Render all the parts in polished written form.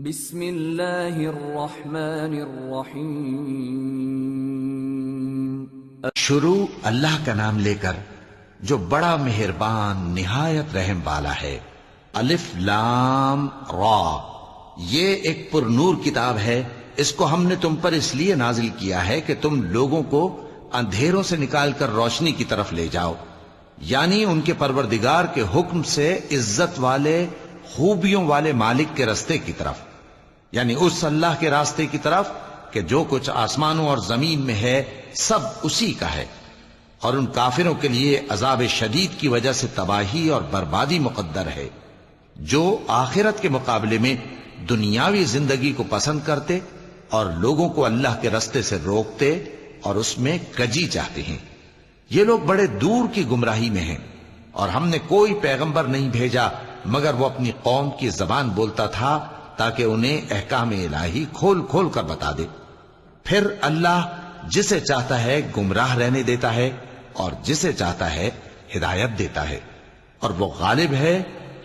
بسم اللہ الرحمن الرحیم۔ شروع اللہ کا نام لے کر جو بڑا مہربان نہایت رحم والا ہے۔ الف لام را، یہ ایک پر نور کتاب ہے، اس کو ہم نے تم پر اس لیے نازل کیا ہے کہ تم لوگوں کو اندھیروں سے نکال کر روشنی کی طرف لے جاؤ، یعنی ان کے پروردگار کے حکم سے عزت والے خوبیوں والے مالک کے راستے کی طرف، یعنی اس اللہ کے راستے کی طرف کہ جو کچھ آسمانوں اور زمین میں ہے سب اسی کا ہے۔ اور ان کافروں کے لیے عذاب شدید کی وجہ سے تباہی اور بربادی مقدر ہے، جو آخرت کے مقابلے میں دنیاوی زندگی کو پسند کرتے اور لوگوں کو اللہ کے راستے سے روکتے اور اس میں کجی چاہتے ہیں۔ یہ لوگ بڑے دور کی گمراہی میں ہیں، اور ہم نے کوئی پیغمبر نہیں بھیجا مگر وہ اپنی قوم کی زبان بولتا تھا تاکہ انہیں احکام الہی کھول کھول کر بتا دے۔ پھر اللہ جسے چاہتا ہے گمراہ رہنے دیتا ہے اور جسے چاہتا ہے ہدایت دیتا ہے، اور وہ غالب ہے،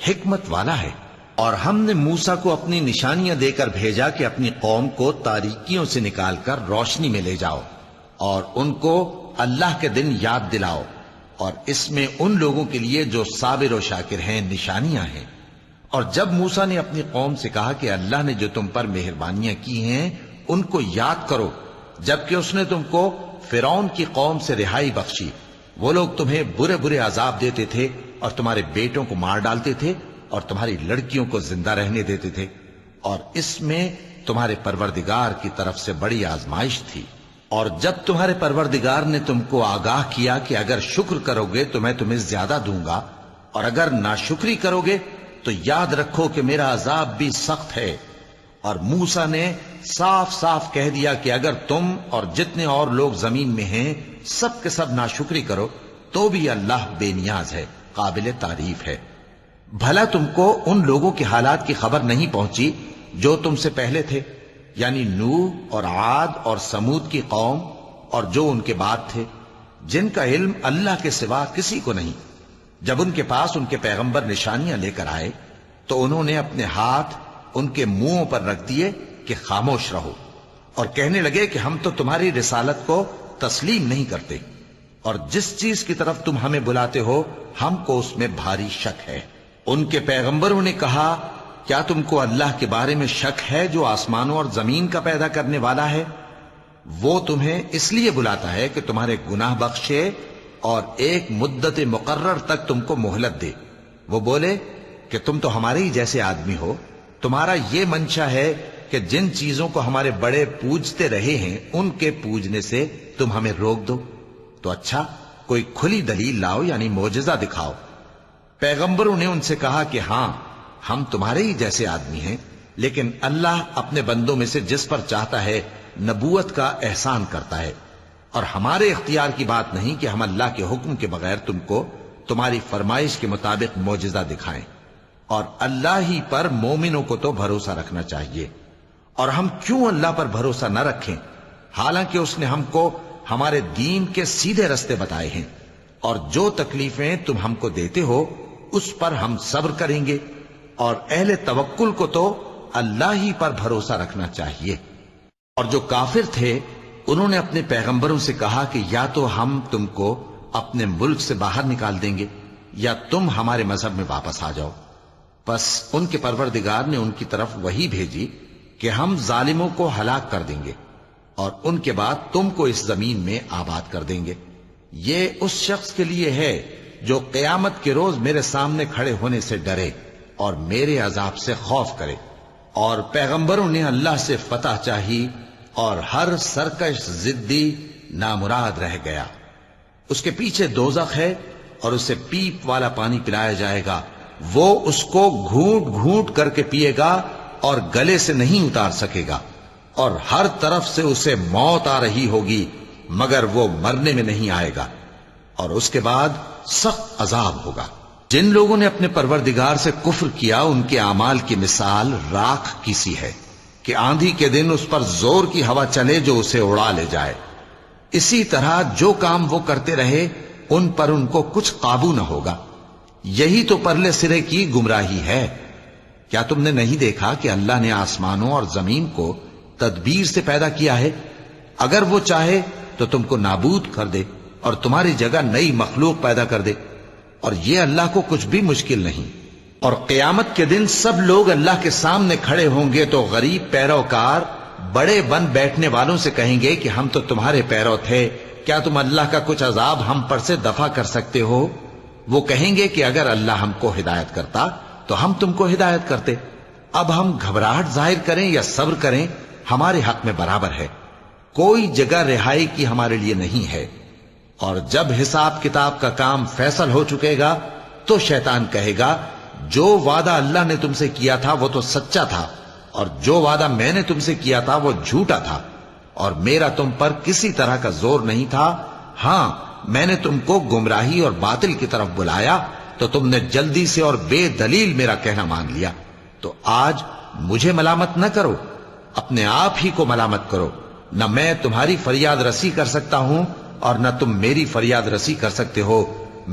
حکمت والا ہے۔ اور ہم نے موسیٰ کو اپنی نشانیاں دے کر بھیجا کہ اپنی قوم کو تاریکیوں سے نکال کر روشنی میں لے جاؤ اور ان کو اللہ کے دن یاد دلاؤ، اور اس میں ان لوگوں کے لیے جو صابر و شاکر ہیں نشانیاں ہیں۔ اور جب موسیٰ نے اپنی قوم سے کہا کہ اللہ نے جو تم پر مہربانیاں کی ہیں ان کو یاد کرو، جبکہ اس نے تم کو فرعون کی قوم سے رہائی بخشی، وہ لوگ تمہیں برے برے عذاب دیتے تھے اور تمہارے بیٹوں کو مار ڈالتے تھے اور تمہاری لڑکیوں کو زندہ رہنے دیتے تھے، اور اس میں تمہارے پروردگار کی طرف سے بڑی آزمائش تھی۔ اور جب تمہارے پروردگار نے تم کو آگاہ کیا کہ اگر شکر کرو گے تو میں تمہیں زیادہ دوں گا، اور اگر ناشکری کرو گے تو یاد رکھو کہ میرا عذاب بھی سخت ہے۔ اور موسیٰ نے صاف صاف کہہ دیا کہ اگر تم اور جتنے اور لوگ زمین میں ہیں سب کے سب ناشکری کرو تو بھی اللہ بے نیاز ہے، قابل تعریف ہے۔ بھلا تم کو ان لوگوں کے حالات کی خبر نہیں پہنچی جو تم سے پہلے تھے، یعنی نوح اور عاد اور سمود کی قوم اور جو ان کے بعد تھے، جن کا علم اللہ کے سوا کسی کو نہیں۔ جب ان کے پاس ان کے پیغمبر نشانیاں لے کر آئے تو انہوں نے اپنے ہاتھ ان کے منہوں پر رکھ دیے کہ خاموش رہو، اور کہنے لگے کہ ہم تو تمہاری رسالت کو تسلیم نہیں کرتے، اور جس چیز کی طرف تم ہمیں بلاتے ہو ہم کو اس میں بھاری شک ہے۔ ان کے پیغمبروں نے کہا، کیا تم کو اللہ کے بارے میں شک ہے جو آسمانوں اور زمین کا پیدا کرنے والا ہے؟ وہ تمہیں اس لیے بلاتا ہے کہ تمہارے گناہ بخشے اور ایک مدت مقرر تک تم کو مہلت دے۔ وہ بولے کہ تم تو ہمارے ہی جیسے آدمی ہو، تمہارا یہ منشا ہے کہ جن چیزوں کو ہمارے بڑے پوجتے رہے ہیں ان کے پوجنے سے تم ہمیں روک دو، تو اچھا کوئی کھلی دلیل لاؤ، یعنی معجزہ دکھاؤ۔ پیغمبروں نے ان سے کہا کہ ہاں ہم تمہارے ہی جیسے آدمی ہیں، لیکن اللہ اپنے بندوں میں سے جس پر چاہتا ہے نبوت کا احسان کرتا ہے، اور ہمارے اختیار کی بات نہیں کہ ہم اللہ کے حکم کے بغیر تم کو تمہاری فرمائش کے مطابق معجزہ دکھائیں۔ اور اللہ ہی پر مومنوں کو تو بھروسہ رکھنا چاہیے، اور ہم کیوں اللہ پر بھروسہ نہ رکھیں حالانکہ اس نے ہم کو ہمارے دین کے سیدھے رستے بتائے ہیں، اور جو تکلیفیں تم ہم کو دیتے ہو اس پر ہم صبر کریں گے، اور اہل توکل کو تو اللہ ہی پر بھروسہ رکھنا چاہیے۔ اور جو کافر تھے انہوں نے اپنے پیغمبروں سے کہا کہ یا تو ہم تم کو اپنے ملک سے باہر نکال دیں گے یا تم ہمارے مذہب میں واپس آ جاؤ۔ پس ان کے پروردگار نے ان کی طرف وحی بھیجی کہ ہم ظالموں کو ہلاک کر دیں گے اور ان کے بعد تم کو اس زمین میں آباد کر دیں گے۔ یہ اس شخص کے لیے ہے جو قیامت کے روز میرے سامنے کھڑے ہونے سے ڈرے اور میرے عذاب سے خوف کرے۔ اور پیغمبروں نے اللہ سے فتح چاہی اور ہر سرکش ضدی نامراد رہ گیا۔ اس کے پیچھے دوزخ ہے اور اسے پیپ والا پانی پلایا جائے گا، وہ اس کو گھونٹ گھونٹ کر کے پیے گا اور گلے سے نہیں اتار سکے گا، اور ہر طرف سے اسے موت آ رہی ہوگی مگر وہ مرنے میں نہیں آئے گا، اور اس کے بعد سخت عذاب ہوگا۔ جن لوگوں نے اپنے پروردگار سے کفر کیا ان کے اعمال کی مثال راکھ کی سی ہے کہ آندھی کے دن اس پر زور کی ہوا چلے جو اسے اڑا لے جائے۔ اسی طرح جو کام وہ کرتے رہے ان پر ان کو کچھ قابو نہ ہوگا۔ یہی تو پرلے سرے کی گمراہی ہے۔ کیا تم نے نہیں دیکھا کہ اللہ نے آسمانوں اور زمین کو تدبیر سے پیدا کیا ہے؟ اگر وہ چاہے تو تم کو نابود کر دے اور تمہاری جگہ نئی مخلوق پیدا کر دے، اور یہ اللہ کو کچھ بھی مشکل نہیں۔ اور قیامت کے دن سب لوگ اللہ کے سامنے کھڑے ہوں گے تو غریب پیروکار بڑے بن بیٹھنے والوں سے کہیں گے کہ ہم تو تمہارے پیرو تھے، کیا تم اللہ کا کچھ عذاب ہم پر سے دفع کر سکتے ہو؟ وہ کہیں گے کہ اگر اللہ ہم کو ہدایت کرتا تو ہم تم کو ہدایت کرتے۔ اب ہم گھبراہٹ ظاہر کریں یا صبر کریں، ہمارے حق میں برابر ہے، کوئی جگہ رہائی کی ہمارے لیے نہیں ہے۔ اور جب حساب کتاب کا کام فیصل ہو چکے گا تو شیطان کہے گا جو وعدہ اللہ نے تم سے کیا تھا وہ تو سچا تھا، اور جو وعدہ میں نے تم سے کیا تھا وہ جھوٹا تھا، اور میرا تم پر کسی طرح کا زور نہیں تھا۔ ہاں، میں نے تم کو گمراہی اور باطل کی طرف بلایا تو تم نے جلدی سے اور بے دلیل میرا کہنا مان لیا۔ تو آج مجھے ملامت نہ کرو، اپنے آپ ہی کو ملامت کرو۔ نہ میں تمہاری فریاد رسی کر سکتا ہوں اور نہ تم میری فریاد رسی کر سکتے ہو۔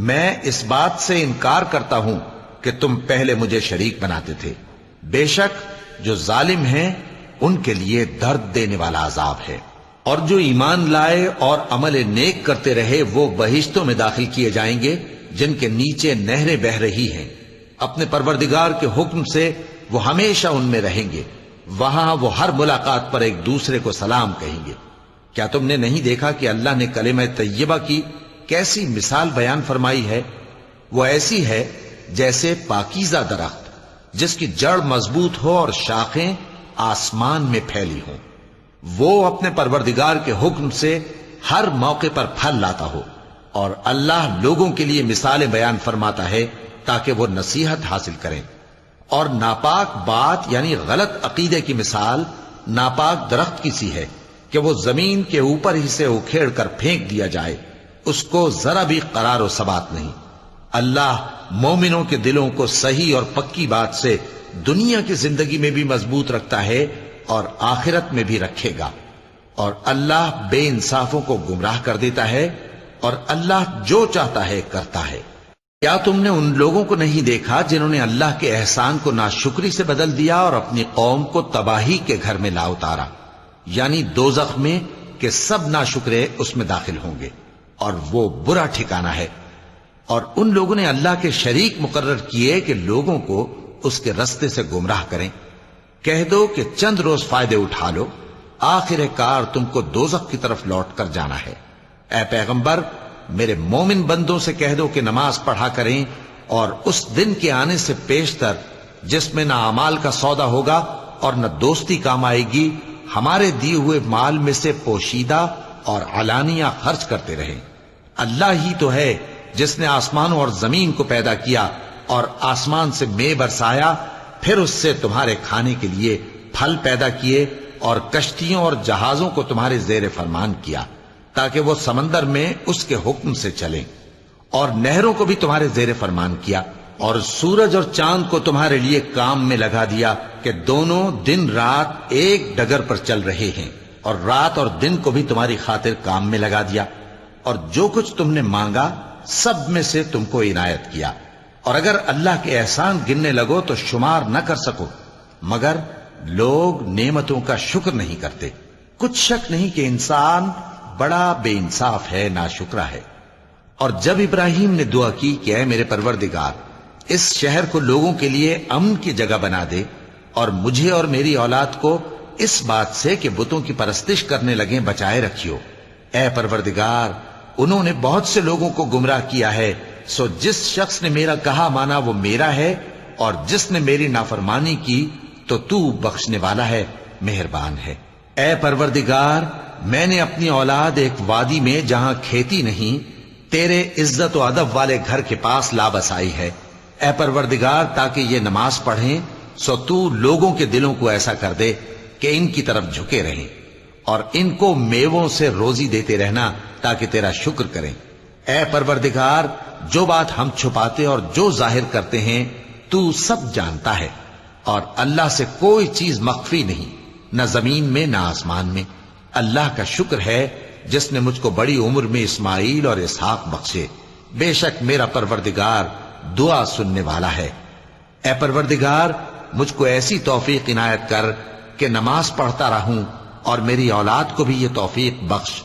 میں اس بات سے انکار کرتا ہوں کہ تم پہلے مجھے شریک بناتے تھے۔ بے شک جو ظالم ہیں ان کے لیے درد دینے والا عذاب ہے۔ اور جو ایمان لائے اور عمل نیک کرتے رہے وہ بہشتوں میں داخل کیے جائیں گے جن کے نیچے نہریں بہہ رہی ہیں۔ اپنے پروردگار کے حکم سے وہ ہمیشہ ان میں رہیں گے، وہاں وہ ہر ملاقات پر ایک دوسرے کو سلام کہیں گے۔ کیا تم نے نہیں دیکھا کہ اللہ نے کلمہ طیبہ کی کیسی مثال بیان فرمائی ہے؟ وہ ایسی ہے جیسے پاکیزہ درخت جس کی جڑ مضبوط ہو اور شاخیں آسمان میں پھیلی ہوں، وہ اپنے پروردگار کے حکم سے ہر موقع پر پھل لاتا ہو۔ اور اللہ لوگوں کے لیے مثالیں بیان فرماتا ہے تاکہ وہ نصیحت حاصل کریں۔ اور ناپاک بات یعنی غلط عقیدے کی مثال ناپاک درخت کی سی ہے کہ وہ زمین کے اوپر ہی سے اکھیڑ کر پھینک دیا جائے، اس کو ذرا بھی قرار و ثبات نہیں۔ اللہ مومنوں کے دلوں کو صحیح اور پکی بات سے دنیا کی زندگی میں بھی مضبوط رکھتا ہے اور آخرت میں بھی رکھے گا۔ اور اللہ بے انصافوں کو گمراہ کر دیتا ہے، اور اللہ جو چاہتا ہے کرتا ہے۔ کیا تم نے ان لوگوں کو نہیں دیکھا جنہوں نے اللہ کے احسان کو ناشکری سے بدل دیا اور اپنی قوم کو تباہی کے گھر میں لا اتارا، یعنی دوزخ میں کہ سب ناشکرے اس میں داخل ہوں گے، اور وہ برا ٹھکانہ ہے۔ اور ان لوگوں نے اللہ کے شریک مقرر کیے کہ لوگوں کو اس کے رستے سے گمراہ کریں۔ کہہ دو کہ چند روز فائدے اٹھا لو، آخر کار تم کو دوزخ کی طرف لوٹ کر جانا ہے۔ اے پیغمبر، میرے مومن بندوں سے کہہ دو کہ نماز پڑھا کریں، اور اس دن کے آنے سے پیشتر جس میں نہ اعمال کا سودا ہوگا اور نہ دوستی کام آئے گی، ہمارے دیے ہوئے مال میں سے پوشیدہ اور علانیہ خرچ کرتے رہیں۔ اللہ ہی تو ہے جس نے آسمانوں اور زمین کو پیدا کیا اور آسمان سے مے برسایا، پھر اس سے تمہارے کھانے کے لیے پھل پیدا کیے اور کشتیوں اور جہازوں کو تمہارے زیر فرمان کیا تاکہ وہ سمندر میں اس کے حکم سے چلیں، اور نہروں کو بھی تمہارے زیر فرمان کیا، اور سورج اور چاند کو تمہارے لیے کام میں لگا دیا کہ دونوں دن رات ایک ڈگر پر چل رہے ہیں، اور رات اور دن کو بھی تمہاری خاطر کام میں لگا دیا، اور جو کچھ تم نے مانگا سب میں سے تم کو عنایت کیا۔ اور اگر اللہ کے احسان گننے لگو تو شمار نہ کر سکو، مگر لوگ نعمتوں کا شکر نہیں کرتے۔ کچھ شک نہیں کہ انسان بڑا بے انصاف ہے، ناشکرا ہے۔ اور جب ابراہیم نے دعا کی کہ اے میرے پروردگار، اس شہر کو لوگوں کے لیے امن کی جگہ بنا دے، اور مجھے اور میری اولاد کو اس بات سے کہ بتوں کی پرستش کرنے لگیں بچائے رکھیو۔ اے پروردگار، انہوں نے بہت سے لوگوں کو گمراہ کیا ہے، سو جس شخص نے میرا کہا مانا وہ میرا ہے، اور جس نے میری نافرمانی کی تو تو بخشنے والا ہے، مہربان ہے۔ اے پروردگار، میں نے اپنی اولاد ایک وادی میں جہاں کھیتی نہیں، تیرے عزت و ادب والے گھر کے پاس لا بسائی ہے۔ اے پروردگار، تاکہ یہ نماز پڑھیں، سو تو لوگوں کے دلوں کو ایسا کر دے کہ ان کی طرف جھکے رہیں، اور ان کو میووں سے روزی دیتے رہنا تاکہ تیرا شکر کریں۔ اے پروردگار، جو بات ہم چھپاتے اور جو ظاہر کرتے ہیں تو سب جانتا ہے، اور اللہ سے کوئی چیز مخفی نہیں، نہ زمین میں نہ آسمان میں۔ اللہ کا شکر ہے جس نے مجھ کو بڑی عمر میں اسماعیل اور اسحاق بخشے، بے شک میرا پروردگار دعا سننے والا ہے۔ اے پروردگار، مجھ کو ایسی توفیق عنایت کر کہ نماز پڑھتا رہوں اور میری اولاد کو بھی یہ توفیق بخش۔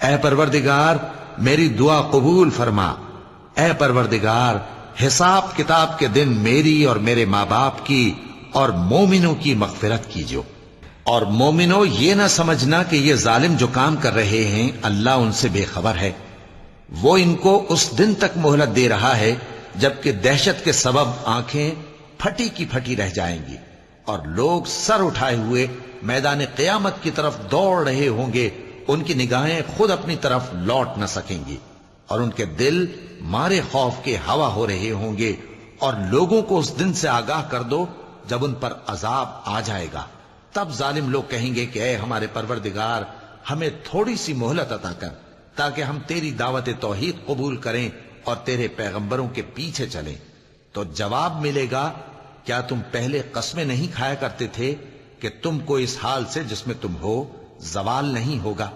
اے پروردگار میری دعا قبول فرما۔ اے پروردگار حساب کتاب کے دن میری اور میرے ماں باپ کی اور مومنوں کی مغفرت کیجو۔ اور مومنوں یہ نہ سمجھنا کہ یہ ظالم جو کام کر رہے ہیں اللہ ان سے بے خبر ہے، وہ ان کو اس دن تک مہلت دے رہا ہے جبکہ دہشت کے سبب آنکھیں پھٹی کی پھٹی رہ جائیں گی اور لوگ سر اٹھائے ہوئے میدان قیامت کی طرف دوڑ رہے ہوں گے، ان کی نگاہیں خود اپنی طرف لوٹ نہ سکیں گی اور ان کے دل مارے خوف کے ہوا ہو رہے ہوں گے۔ اور لوگوں کو اس دن سے آگاہ کر دو جب ان پر عذاب آ جائے گا، تب ظالم لوگ کہیں گے کہ اے ہمارے پروردگار ہمیں تھوڑی سی مہلت عطا کر تاکہ ہم تیری دعوت توحید قبول کریں اور تیرے پیغمبروں کے پیچھے چلیں۔ تو جواب ملے گا کیا تم پہلے قسمیں نہیں کھایا کرتے تھے کہ تم کو اس حال سے جس میں تم ہو زوال نہیں ہوگا؟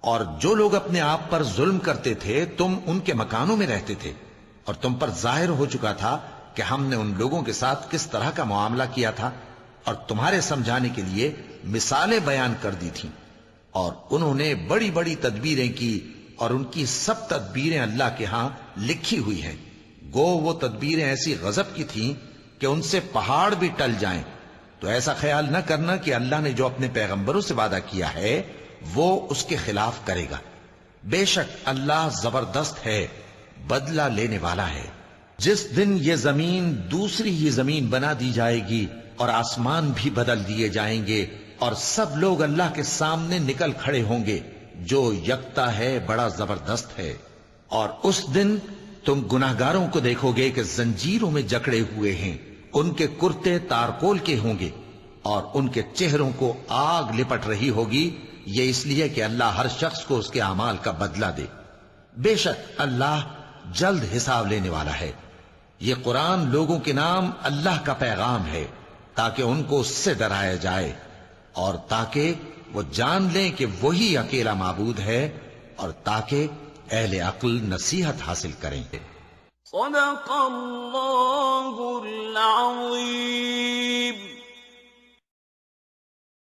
اور جو لوگ اپنے آپ پر ظلم کرتے تھے تم ان کے مکانوں میں رہتے تھے اور تم پر ظاہر ہو چکا تھا کہ ہم نے ان لوگوں کے ساتھ کس طرح کا معاملہ کیا تھا اور تمہارے سمجھانے کے لیے مثالیں بیان کر دی تھیں، اور انہوں نے بڑی بڑی تدبیریں کی اور ان کی سب تدبیریں اللہ کے ہاں لکھی ہوئی ہیں۔ گو وہ تدبیریں ایسی غضب کی تھیں کہ ان سے پہاڑ بھی ٹل جائیں۔ تو ایسا خیال نہ کرنا کہ اللہ نے جو اپنے پیغمبروں سے وعدہ کیا ہے وہ اس کے خلاف کرے گا۔ بے شک اللہ زبردست ہے، بدلہ لینے والا ہے۔ جس دن یہ زمین دوسری ہی زمین بنا دی جائے گی اور آسمان بھی بدل دیے جائیں گے اور سب لوگ اللہ کے سامنے نکل کھڑے ہوں گے جو یکتا ہے، بڑا زبردست ہے۔ اور اس دن تم گناہگاروں کو دیکھو گے کہ زنجیروں میں جکڑے ہوئے ہیں، ان کے کرتے تارکول کے ہوں گے اور ان کے چہروں کو آگ لپٹ رہی ہوگی، یہ اس لیے کہ اللہ ہر شخص کو اس کے اعمال کا بدلہ دے۔ بے شک اللہ جلد حساب لینے والا ہے۔ یہ قرآن لوگوں کے نام اللہ کا پیغام ہے تاکہ ان کو اس سے ڈرایا جائے اور تاکہ وہ جان لیں کہ وہی اکیلا معبود ہے اور تاکہ اہل عقل نصیحت حاصل کریں۔ صدق اللہ العظیم۔